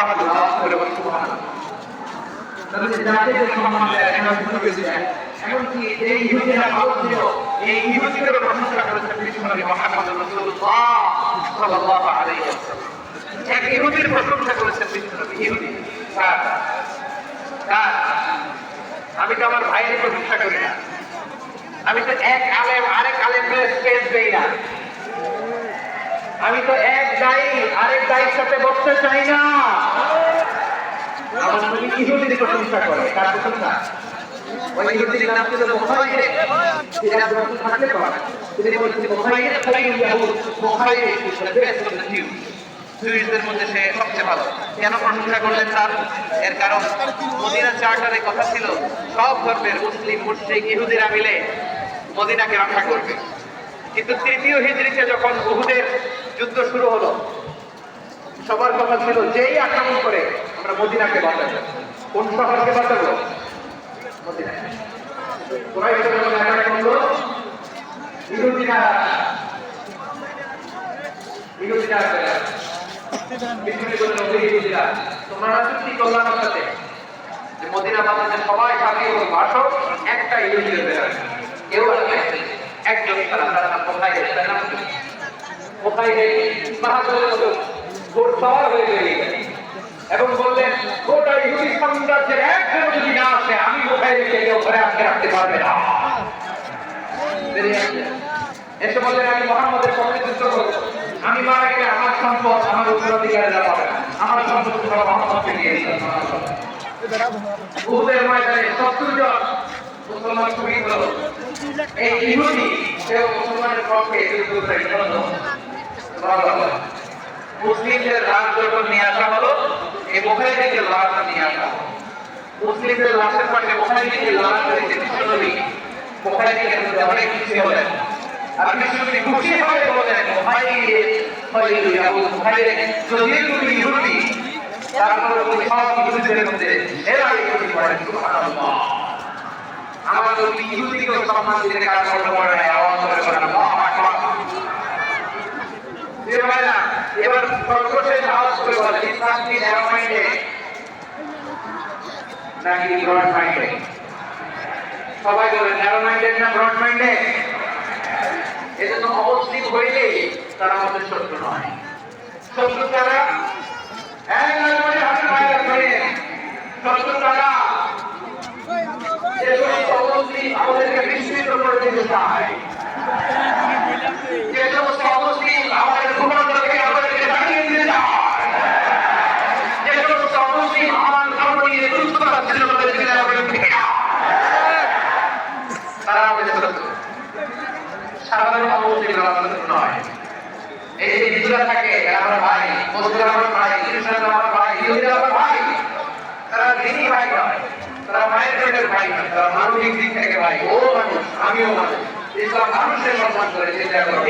সুবহানাল্লাহ করে বলি সুবহানাল্লাহ। তাহলে যাকে যে সম্মান দেয় এমন কিছু দেয়, এমনকি এই ইহুদিরা ভালো ছিল, এই ইহুদিদের প্রশংসা করেছেন বিশ্বনবী মুহাম্মদ রাসূলুল্লাহ সাল্লাল্লাহু আলাইহি ওয়াসাল্লাম। এক ইহুদির প্রশংসা করেছেন বিশ্বনবী। ইহুদি কার? আমি তো আমার ভাইয়ের প্রশংসা করি না, আমি তো এক আলেম আরেক আলেমের স্পেস দেই না, আমি তো এক দায়ী আরেক দায়ীর সাথে বসতে চাই না। আমার নবী ইহুদির প্রশংসা করে। কার প্রশংসা? ওই ইহুদির নাম ছিল মুহাইর। তিনি রাসূল থাকলে পারে, তিনি বলেছেন মুহাইর খায়রুল ইয়াহুদ, মুহাইর is the best of the Jew. জিউদের মধ্যে সে সবচেয়ে ভালো। কেন প্রশংসা করলেন তার? এর কারণ মদিনা চার্টারে কথা ছিল সব ধর্মের মুসলিম মুশরিক ইহুদিরা মিলে মদিনাকে রক্ষা করবে। কিন্তু তৃতীয় হিজরিতে যখন উহুদের যুদ্ধ শুরু হলো, সবার কথা ছিল যেই আক্রমণ করে আমরা মদিনাকে বাঁচাবো। কোন শহরকে বাঁচাবো? মদিনা। কুরাইশরা যখন আক্রমণ করলো, ইহুদিরা তোমরা চুক্তি করলাম আমার সাথে যে মদিনা বাঁচাতে সবাই সাথে আসো, একটা ইহুদির বেরোয় কেউ আসবে একজন ছাড়া। তার নাম কোথায় মাহাজের মতো ঘোর সওয়ার হয়ে বেরিয়ে গেলেন এবং বললেন গোটা ইহুদি সাম্রাজ্যের একজন যদি না আসে আমি কোথায় রেখে কেউ ঘরে আটকে রাখতে পারবে না। এসে বললেন আমি মুহাম্মদের পক্ষে যুদ্ধ করবো, আমি মারা গেলে আমার সম্পদ আমার উত্তরাধিকারীরা পাবে না, আমার সম্পদ সব মুহাম্মদকে দিয়ে দিলাম। উহুদের ময়দানে ৭০ জন মুসলমান শহীদ হলো। এই ইহুদি সেও মুসলমানের পক্ষে যুদ্ধ করে। মুসলিমদের লাশ যখন নিয়ে আসা হলো, এই বুখারী থেকে লাশ নিয়ে আসা হলো। মুসলিমদের লাশের পাশে বুখারী থেকে লাশ রয়েছে। বিশ্বনবী বুখারী থেকে অনেক খুশি হলেন। আর বিশ্বনবী খুশি হয়ে বলেন যদি তুমি ইহুদি তারপরে তুমি সব ইহুদিদের মধ্যে এরাই ইহুদি করেন। সুবহানাল্লাহ। আমার নবী ইহুদিকে সম্মান দিতে কাজ করতে পারে না। আওয়াজ করে বলেন আল্লাহু আকবার। এবার সর্বশেষ আওয়াজ করে বলেন ইসলাম কি ন্যারো মাইন্ডে নাকি ব্রড মাইন্ডে? সবাই বলেন ন্যারো মাইন্ডেড না ব্রড মাইন্ডেড? এজন্য অমুসলিম হইলে তারা আমাদের শত্রু নয়। শত্রু তারা শত্রু তারা যে সমস্ত অমুসলিম আমাদেরকে বিস্মিত করে দিতে চায়, যে সমস্ত অমুসলিম আমাদের ভূখণ্ডকে আমাদেরকে দাঁড়িয়ে দিতে চায়, যে সমস্ত অমুসলিম আমার ধর্ম নিয়ে দুষ্টতা ছিল তারা আমাদের শত্রু। সাধারণ অমুসলিমরা আমাদের নয়। এই যে হিন্দুরা থাকে আমার ভাই, মুসলিম আমার ভাই, খ্রিস্টান আমার ভাই, ইহুদিরা আমার ভাই, তারা দিনই ভাই নয়, তারা মায়ের পেটের ভাই নয়, তারা মানবিক দিক থেকে ভাই। ও মানুষ, আমিও মানুষ। ইসলাম মানুষের সম্মান করে চিন্তা করো।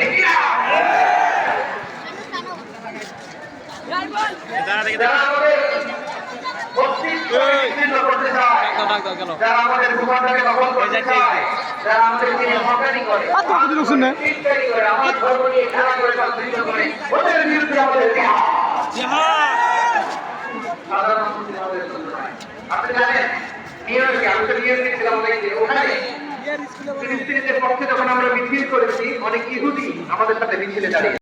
যারা আমাদের অস্তিত্ব বিচ্ছিন্ন করতে চায়, যারা আমাদের ভূখণ্ডকে দখল করতে চায়, যারা আমাদেরকে হকারি করে, চিন্তাই করে, আমার ধর্ম নিয়ে খেলা করে, সন্ত্রিত করে, ওদের বিরুদ্ধে আমাদের সাধারণ মুসলিম আমাদের শত্রু নয়। আপনি জানেন নিউ ইয়র্কে, আমি তো নিউ ইয়র্কে ছিলাম, ওখানে ফিলিস্তিনিদের পক্ষে যখন আমরা মিছিল করেছি, অনেক ইহুদি আমাদের সাথে মিছিলে দাঁড়িয়ে